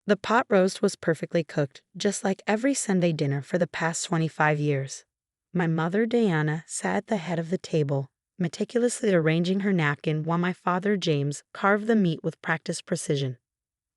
The pot roast was perfectly cooked, just like every Sunday dinner for the past 25 years. My mother, Diana, sat at the head of the table, meticulously arranging her napkin while my father, James, carved the meat with practiced precision.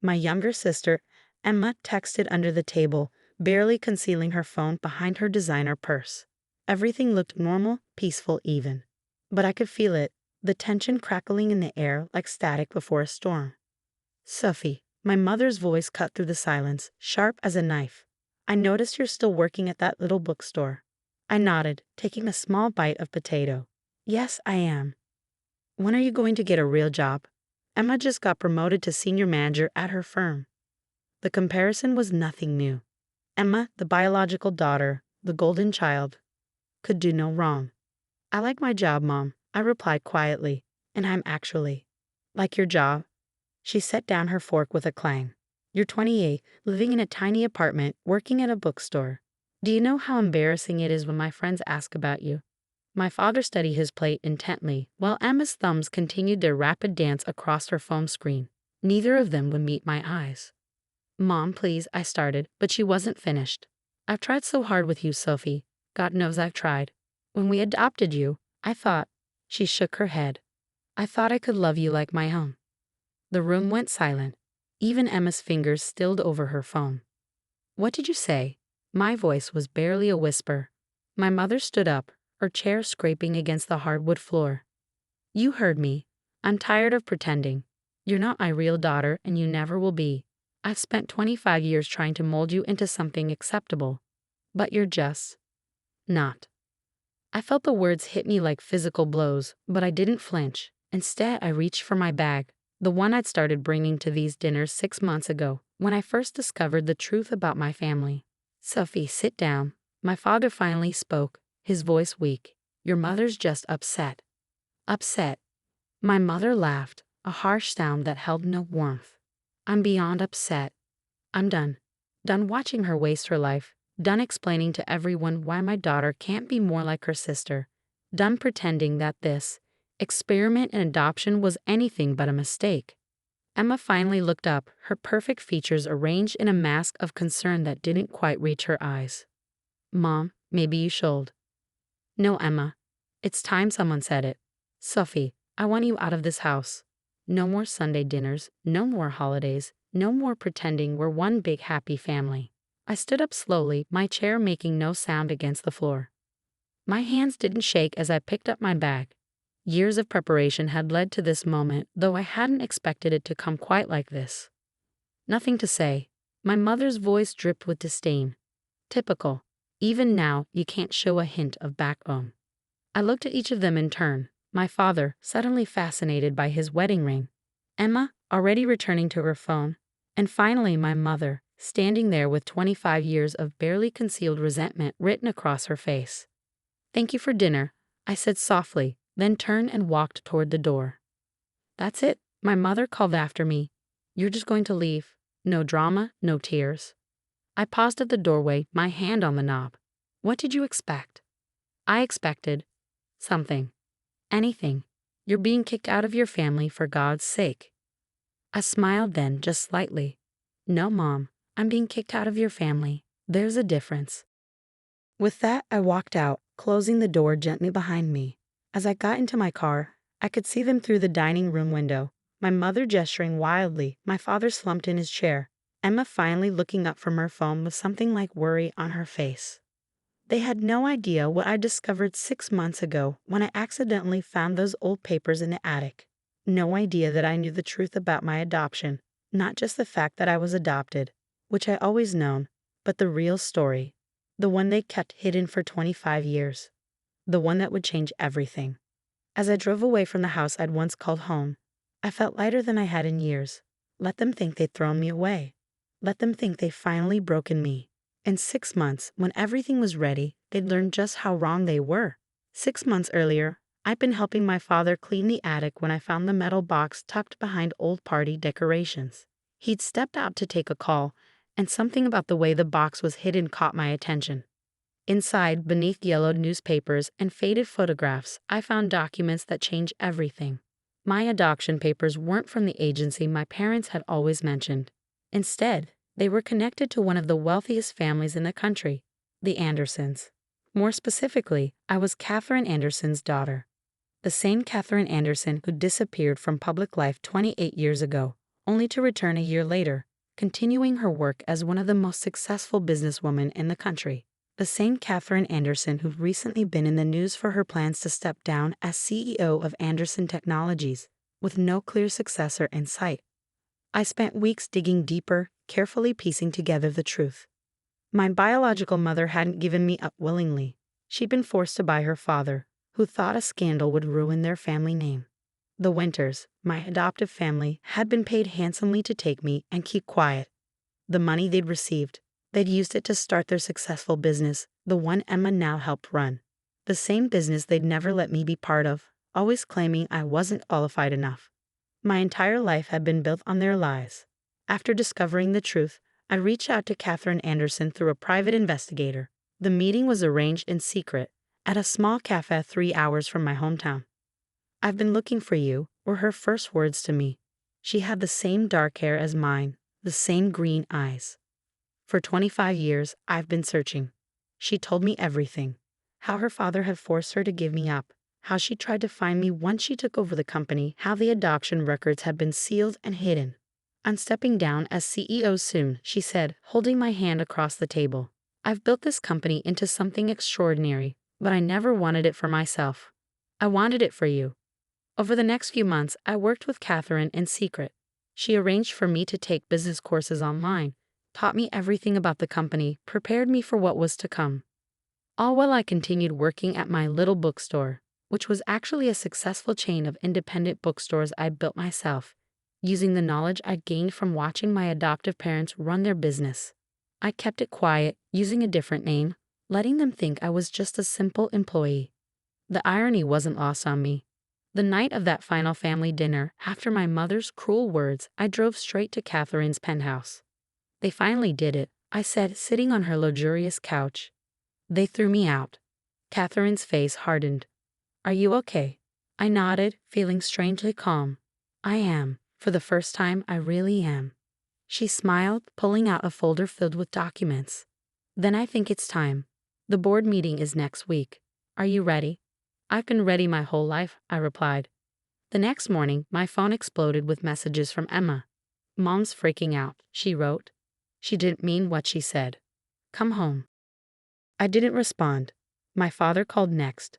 My younger sister, Emma, texted under the table, barely concealing her phone behind her designer purse. Everything looked normal, peaceful even. But I could feel it, the tension crackling in the air like static before a storm. "Sophie," my mother's voice cut through the silence, sharp as a knife. "I noticed you're still working at that little bookstore." I nodded, taking a small bite of potato. "Yes, I am." "When are you going to get a real job?" Emma just got promoted to senior manager at her firm. The comparison was nothing new. Emma, the biological daughter, the golden child, could do no wrong. "I like my job, Mom," I replied quietly, "and I'm actually." "Like your job?" She set down her fork with a clang. "You're 28, living in a tiny apartment, working at a bookstore. Do you know how embarrassing it is when my friends ask about you?" My father studied his plate intently, while Emma's thumbs continued their rapid dance across her phone screen. Neither of them would meet my eyes. "Mom, please," I started, but she wasn't finished. "I've tried so hard with you, Sophie. God knows I've tried. When we adopted you, I thought—" She shook her head. "I thought I could love you like my own." The room went silent. Even Emma's fingers stilled over her phone. "What did you say?" My voice was barely a whisper. My mother stood up, her chair scraping against the hardwood floor. "You heard me. I'm tired of pretending. You're not my real daughter, and you never will be. I've spent 25 years trying to mold you into something acceptable. But you're just not." I felt the words hit me like physical blows, but I didn't flinch. Instead, I reached for my bag, the one I'd started bringing to these dinners 6 months ago, when I first discovered the truth about my family. "Sophie, sit down." My father finally spoke, his voice weak. "Your mother's just upset." "Upset?" My mother laughed, a harsh sound that held no warmth. "I'm beyond upset. I'm done. Done watching her waste her life. Done explaining to everyone why my daughter can't be more like her sister. Done pretending that this experiment in adoption was anything but a mistake." Emma finally looked up, her perfect features arranged in a mask of concern that didn't quite reach her eyes. "Mom, maybe you should." "No, Emma. It's time someone said it. Sophie, I want you out of this house. No more Sunday dinners, no more holidays, no more pretending we're one big happy family." I stood up slowly, my chair making no sound against the floor. My hands didn't shake as I picked up my bag. Years of preparation had led to this moment, though I hadn't expected it to come quite like this. "Nothing to say." My mother's voice dripped with disdain. "Typical. Even now, you can't show a hint of backbone." I looked at each of them in turn. My father, suddenly fascinated by his wedding ring. Emma, already returning to her phone. And finally my mother, standing there with 25 years of barely concealed resentment written across her face. "Thank you for dinner," I said softly, then turned and walked toward the door. "That's it," my mother called after me. "You're just going to leave. No drama, no tears." I paused at the doorway, my hand on the knob. "What did you expect?" "I expected something. Anything. You're being kicked out of your family for God's sake." I smiled then, just slightly. "No, Mom, I'm being kicked out of your family. There's a difference." With that, I walked out, closing the door gently behind me. As I got into my car, I could see them through the dining room window, my mother gesturing wildly, my father slumped in his chair, Emma finally looking up from her phone with something like worry on her face. They had no idea what I discovered 6 months ago when I accidentally found those old papers in the attic. No idea that I knew the truth about my adoption, not just the fact that I was adopted, which I always known, but the real story, the one they kept hidden for 25 years, the one that would change everything. As I drove away from the house I'd once called home, I felt lighter than I had in years. Let them think they'd thrown me away. Let them think they'd finally broken me. In 6 months, when everything was ready, they'd learned just how wrong they were. 6 months earlier, I'd been helping my father clean the attic when I found the metal box tucked behind old party decorations. He'd stepped out to take a call, and something about the way the box was hidden caught my attention. Inside, beneath yellowed newspapers and faded photographs, I found documents that changed everything. My adoption papers weren't from the agency my parents had always mentioned. Instead, They were connected to one of the wealthiest families in the country, the Andersons. More specifically, I was Catherine Anderson's daughter. The same Catherine Anderson who disappeared from public life 28 years ago, only to return a year later, continuing her work as one of the most successful businesswomen in the country. The same Catherine Anderson who'd recently been in the news for her plans to step down as CEO of Anderson Technologies, with no clear successor in sight. I spent weeks digging deeper, carefully piecing together the truth. My biological mother hadn't given me up willingly. She'd been forced to by her father, who thought a scandal would ruin their family name. The Winters, my adoptive family, had been paid handsomely to take me and keep quiet. The money they'd received, they'd used it to start their successful business, the one Emma now helped run. The same business they'd never let me be part of, always claiming I wasn't qualified enough. My entire life had been built on their lies. After discovering the truth, I reached out to Catherine Anderson through a private investigator. The meeting was arranged in secret, at a small cafe 3 hours from my hometown. "I've been looking for you," were her first words to me. She had the same dark hair as mine, the same green eyes. "For 25 years, I've been searching." She told me everything. How her father had forced her to give me up, how she tried to find me once she took over the company, how the adoption records had been sealed and hidden. "I'm stepping down as CEO soon," she said, holding my hand across the table. "I've built this company into something extraordinary, but I never wanted it for myself. I wanted it for you." Over the next few months, I worked with Catherine in secret. She arranged for me to take business courses online, taught me everything about the company, prepared me for what was to come. All while I continued working at my little bookstore, which was actually a successful chain of independent bookstores I built myself, using the knowledge I'd gained from watching my adoptive parents run their business. I kept it quiet, using a different name, letting them think I was just a simple employee. The irony wasn't lost on me. The night of that final family dinner, after my mother's cruel words, I drove straight to Catherine's penthouse. "They finally did it," I said, sitting on her luxurious couch. "They threw me out." Catherine's face hardened. "Are you okay?" I nodded, feeling strangely calm. "I am. For the first time, I really am." She smiled, pulling out a folder filled with documents. "Then I think it's time. The board meeting is next week. Are you ready?" "I've been ready my whole life," I replied. The next morning, my phone exploded with messages from Emma. "Mom's freaking out," she wrote. She didn't mean what she said. "Come home." I didn't respond. My father called next.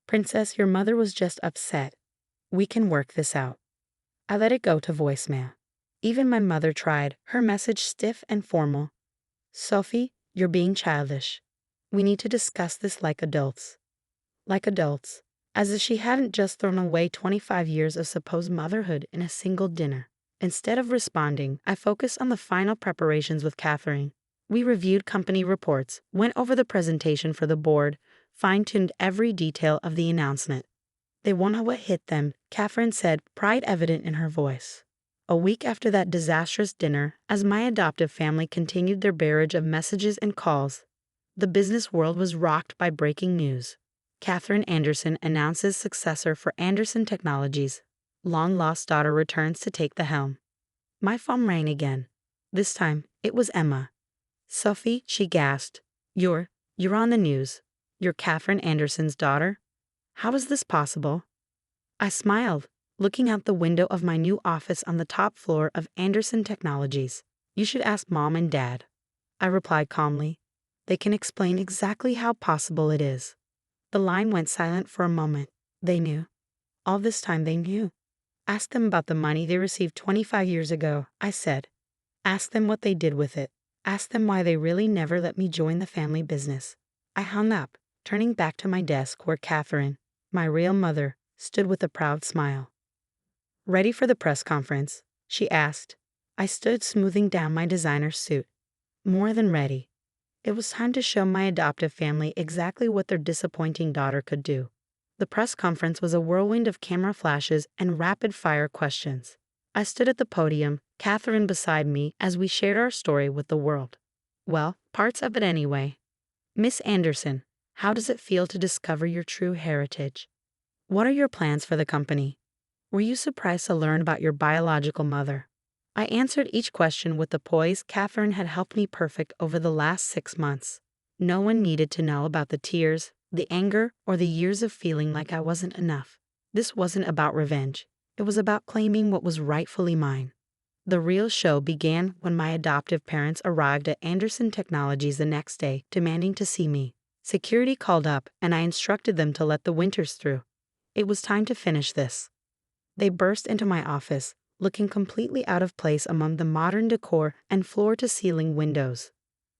"Princess, your mother was just upset. We can work this out." I let it go to voicemail. Even my mother tried, her message stiff and formal. "Sophie, you're being childish. We need to discuss this like adults." Like adults, as if she hadn't just thrown away 25 years of supposed motherhood in a single dinner. Instead of responding, I focused on the final preparations with Catherine. We reviewed company reports, went over the presentation for the board, fine-tuned every detail of the announcement. "They won't know what hit them," Catherine said, pride evident in her voice. A week after that disastrous dinner, as my adoptive family continued their barrage of messages and calls, the business world was rocked by breaking news. Catherine Anderson announces successor for Anderson Technologies. Long-lost daughter returns to take the helm. My phone rang again. This time, it was Emma. "Sophie," she gasped. You're on the news. You're Catherine Anderson's daughter? How is this possible?" I smiled, looking out the window of my new office on the top floor of Anderson Technologies. "You should ask Mom and Dad," I replied calmly. "They can explain exactly how possible it is." The line went silent for a moment. They knew. All this time they knew. "Ask them about the money they received 25 years ago," I said. "Ask them what they did with it. Ask them why they really never let me join the family business." I hung up, turning back to my desk where Catherine, my real mother, stood with a proud smile. "Ready for the press conference?" she asked. I stood smoothing down my designer suit. More than ready. It was time to show my adoptive family exactly what their disappointing daughter could do. The press conference was a whirlwind of camera flashes and rapid-fire questions. I stood at the podium, Catherine beside me, as we shared our story with the world. Well, parts of it anyway. "Miss Anderson, how does it feel to discover your true heritage? What are your plans for the company? Were you surprised to learn about your biological mother? I answered each question with the poise Catherine had helped me perfect over the last 6 months. No one needed to know about the tears, the anger, or the years of feeling like I wasn't enough. This wasn't about revenge. It was about claiming what was rightfully mine. The real show began when my adoptive parents arrived at Anderson Technologies the next day, demanding to see me. Security called up, and I instructed them to let the Winters through. It was time to finish this. They burst into my office, looking completely out of place among the modern decor and floor-to-ceiling windows.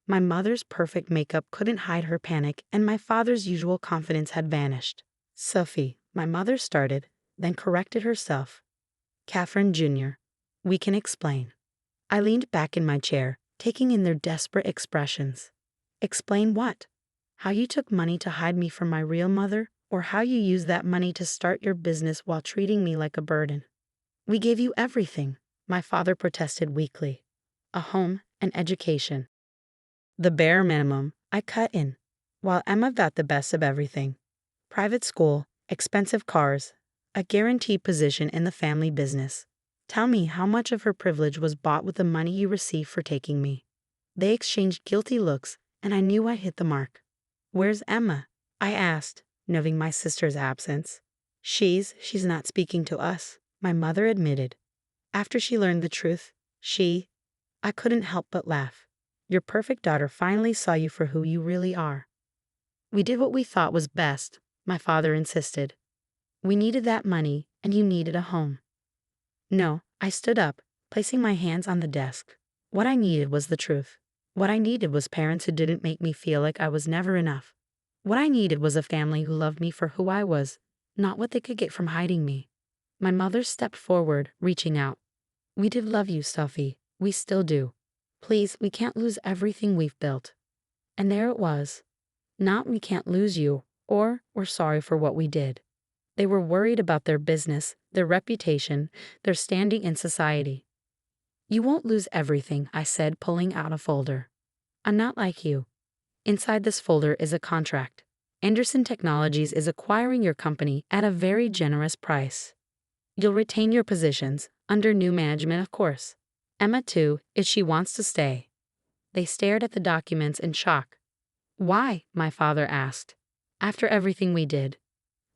My mother's perfect makeup couldn't hide her panic, and my father's usual confidence had vanished. "Sophie," my mother started, then corrected herself. "Catherine Jr., we can explain." I leaned back in my chair, taking in their desperate expressions. "Explain what? How you took money to hide me from my real mother, or how you used that money to start your business while treating me like a burden?" "We gave you everything," my father protested weakly. "A home, an education." "The bare minimum," I cut in. While Emma got the best of everything. Private school, expensive cars, a guaranteed position in the family business. Tell me how much of her privilege was bought with the money you received for taking me. They exchanged guilty looks, and I knew I hit the mark. "Where's Emma?" I asked, noting my sister's absence. She's not speaking to us," my mother admitted. "After she learned the truth, I couldn't help but laugh. Your perfect daughter finally saw you for who you really are." "We did what we thought was best," my father insisted. "We needed that money, and you needed a home." "No," I stood up, placing my hands on the desk. "What I needed was the truth. What I needed was parents who didn't make me feel like I was never enough. What I needed was a family who loved me for who I was, not what they could get from hiding me." My mother stepped forward, reaching out. "We did love you, Sophie. We still do. Please, we can't lose everything we've built." And there it was. Not "we can't lose you," or "we're sorry for what we did." They were worried about their business, their reputation, their standing in society. "You won't lose everything," I said, pulling out a folder. "I'm not like you. Inside this folder is a contract. Anderson Technologies is acquiring your company at a very generous price. You'll retain your positions, under new management, of course. Emma too, if she wants to stay." They stared at the documents in shock. "Why?" my father asked. "After everything we did."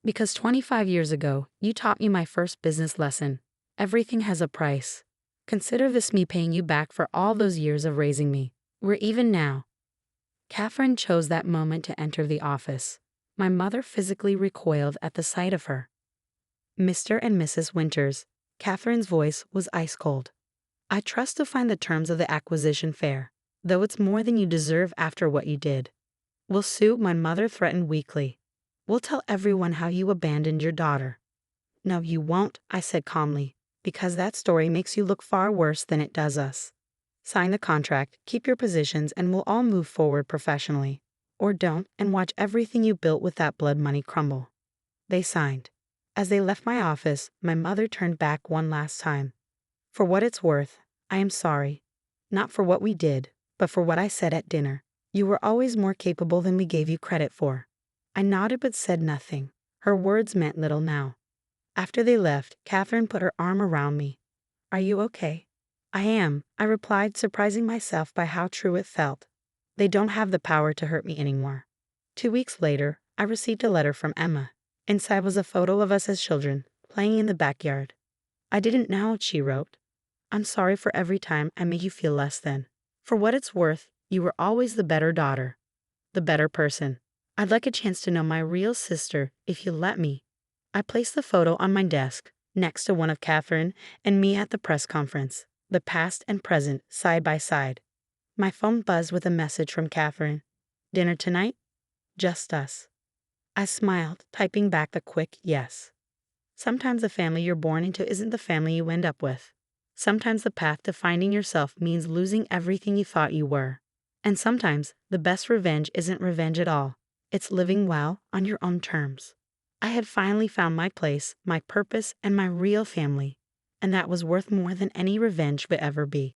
"Because 25 years ago, you taught me my first business lesson. Everything has a price. Consider this me paying you back for all those years of raising me. We're even now." Catherine chose that moment to enter the office. My mother physically recoiled at the sight of her. "Mr. and Mrs. Winters." Catherine's voice was ice cold. "I trust to find the terms of the acquisition fair, though it's more than you deserve after what you did." "We'll sue," my mother threatened weakly. "We'll tell everyone how you abandoned your daughter." "No, you won't," I said calmly, "because that story makes you look far worse than it does us. Sign the contract, keep your positions, and we'll all move forward professionally. Or don't, and watch everything you built with that blood money crumble." They signed. As they left my office, my mother turned back one last time. "For what it's worth, I am sorry. Not for what we did, but for what I said at dinner. You were always more capable than we gave you credit for." I nodded but said nothing. Her words meant little now. After they left, Catherine put her arm around me. "Are you okay?" "I am," I replied, surprising myself by how true it felt. "They don't have the power to hurt me anymore." 2 weeks later, I received a letter from Emma. Inside was a photo of us as children, playing in the backyard. "I didn't know," she wrote. "I'm sorry for every time I made you feel less than. For what it's worth, you were always the better daughter, the better person. I'd like a chance to know my real sister if you'll let me." I placed the photo on my desk, next to one of Catherine and me at the press conference, the past and present side by side. My phone buzzed with a message from Catherine. "Dinner tonight? Just us." I smiled, typing back the quick yes. Sometimes the family you're born into isn't the family you end up with. Sometimes the path to finding yourself means losing everything you thought you were. And sometimes the best revenge isn't revenge at all. It's living well on your own terms. I had finally found my place, my purpose, and my real family, and that was worth more than any revenge would ever be.